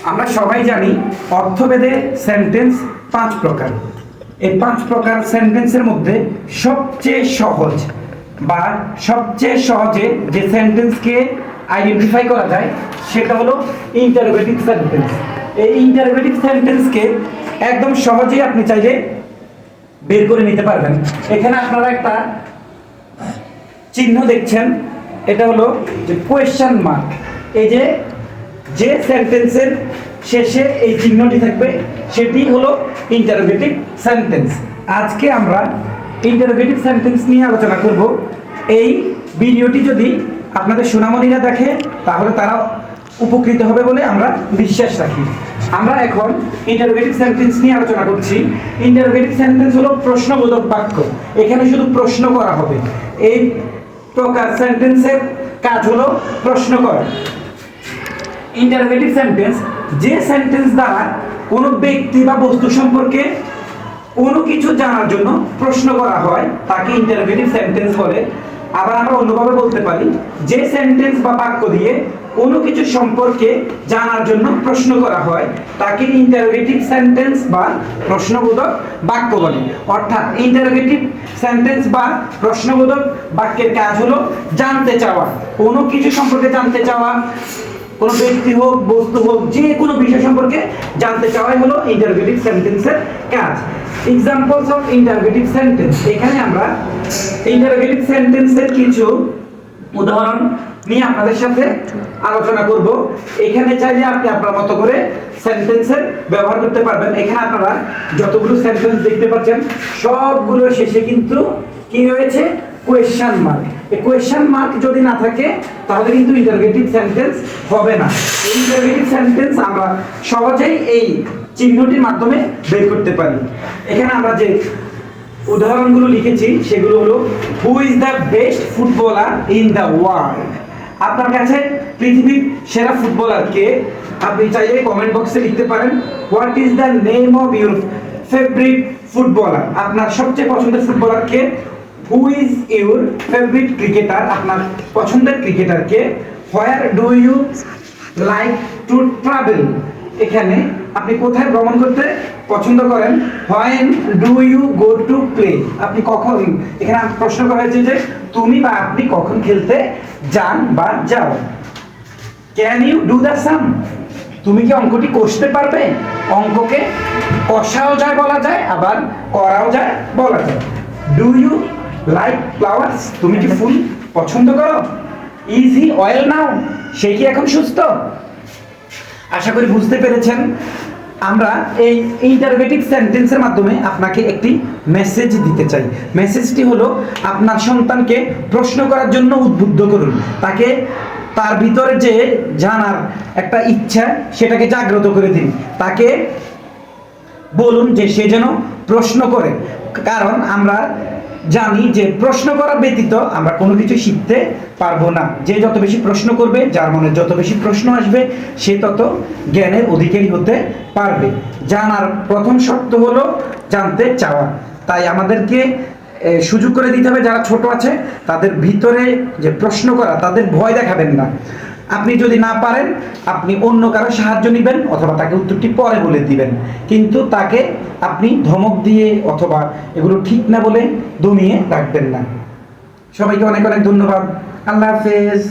আমরা সবাই জানি অর্থভেদে সেন্টেন্স 5 প্রকার। এই 5 প্রকার সেন্টেন্সের মধ্যে সবচেয়ে সহজ বা সবচেয়ে সহজে যে সেন্টেন্সকে আইডেন্টিফাই করা যায় সেটা হলো ইন্টারোগেটিভ সেন্টেন্স। এই ইন্টারোগেটিভ সেন্টেন্সকে একদম সহজেই আপনি চাইলে বের করে নিতে পারবেন। এখানে আপনারা একটা চিহ্ন দেখছেন, এটা হলো যে কোয়েশ্চেন মার্ক। এই যে সেন্টেন্সের শেষে এই চিহ্নটি থাকবে সেটি হলো ইন্টারোগেটিভ সেন্টেন্স। আজকে আমরা ইন্টারোগেটিভ সেন্টেন্স নিয়ে আলোচনা করব। এই ভিডিওটি যদি আপনাদের সোনামণিরা দেখে তাহলে তারা উপকৃত হবে বলে আমরা বিশ্বাস রাখি। আমরা এখন ইন্টারোগেটিভ সেন্টেন্স নিয়ে আলোচনা করছি। ইন্টারোগেটিভ সেন্টেন্স হলো প্রশ্নবোধক বাক্য। এখানে শুধু প্রশ্ন করা হবে। এই প্রকার সেন্টেন্সের কাজ হলো প্রশ্ন করা। ইন্টারোগেটিভ সেন্টেন্স যে সেন্টেন্স দ্বারা কোনো ব্যক্তি বা বস্তু সম্পর্কে কোনো কিছু জানার জন্য প্রশ্ন করা হয় তাকে ইন্টারোগেটিভ সেন্টেন্স বলে। আবার আমরা অন্যভাবে বলতে পারি যে সেন্টেন্স বা বাক্য দিয়ে কোনো কিছু সম্পর্কে জানার জন্য প্রশ্ন করা হয় তাকে ইন্টারোগেটিভ সেন্টেন্স বা প্রশ্নবোধক বাক্য বলে। অর্থাৎ ইন্টারোগেটিভ সেন্টেন্স বা প্রশ্নবোধক বাক্যের কাজ হলো জানতে চাওয়া, কোনো কিছু সম্পর্কে জানতে চাওয়া, কোনো ব্যক্তি হোক বস্তু হোক যে কোনো বিষয় সম্পর্কে জানতে চাওয়াই হলো ইন্টারোগেটিভ সেন্টেন্সের কাজ। Examples of interrogative sentence. এখানে আমরা ইন্টারোগেটিভ সেন্টেন্সের কিছু উদাহরণ নিয়ে আপনাদের সাথে আলোচনা করব। এখানে চাইলে আপনি আপনার মতো করে সেন্টেন্সের ব্যবহার করতে পারবেন। এখানে আপনারা যতগুলো সেন্টেন্স দেখতে পাচ্ছেন সবগুলো শেষে কিন্তু কি রয়েছে? Question mark. এই কোয়েশ্চেন মার্ক যদি না থাকে তাহলে কিন্তু ইন্টারোগেটিভ সেন্টেন্স হবে না। এই ইন্টারোগেটিভ সেন্টেন্স আমরা সহজেই এই চিহ্নটির মাধ্যমে বের করতে পারি। এখানে আমরা যে উদাহরণগুলো লিখেছি সেগুলো হলো who is the best footballer in the world. আপনার কাছে পৃথিবীর সেরা ফুটবলার কে? আপনি চাইলে কমেন্ট বক্সে লিখতে পারেন। What is the name of your favourite footballer? আপনার সবচেয়ে পছন্দের ফুটবলার কে? Who is your favourite cricketer? আপনার পছন্দের ক্রিকেটার কে? Where do you like to travel? এখানে আপনি কোথায় ভ্রমণ করতে পছন্দ করেন? When do you go to play? আপনি কখন, এখানে প্রশ্ন করা হয়েছে যে তুমি বা আপনি কখন খেলতে যান বা যাও। ক্যান ইউ ডু দ্য সাম? তুমি কি অঙ্কটি কষতে পারবে? অঙ্ককে কষাও যায় বলা যায়, আবার করাও যায় বলা যায়। Do you like flowers? তুমি কি ফুল পছন্দ করো? Is he well now? সে কি এখন সুস্থ? আশা করি বুঝতে পেরেছেন। আমরা এই ইন্টারোগেটিভ সেন্টেন্সের মাধ্যমে আপনাকে একটি মেসেজ দিতে চাই। মেসেজটি হলো আপনার সন্তানকে প্রশ্ন করার জন্য উদ্বুদ্ধ করুন। তাকে তার ভিতরে যে জানার একটা ইচ্ছা সেটাকে জাগ্রত করে দিন। তাকে বলুন যে সে যেন প্রশ্ন করে, কারণ আমরা জানি যে প্রশ্ন করা ব্যতীত আমরা কোনো কিছু শিখতে পারবো না। যে যত বেশি প্রশ্ন করবে, যার মনে যত বেশি প্রশ্ন আসবে, সে তত জ্ঞানের অধিকারী হতে পারবে। জানার প্রথম শর্ত হলো জানতে চাওয়া। তাই আমাদেরকে সুযোগ করে দিতে হবে যারা ছোট আছে তাদের ভিতরে যে প্রশ্ন করা, তাদের ভয় দেখাবেন না। আপনি যদি না পারেন আপনি অন্য কারো সাহায্য নেবেন অথবা তাকে উত্তরটি পরে বলে দিবেন, কিন্তু তাকে আপনি ধমক দিয়ে অথবা এগুলো ঠিক না বলে দমিয়ে রাখবেন না। সবাইকে অনেক অনেক ধন্যবাদ। আল্লাহ হাফেজ।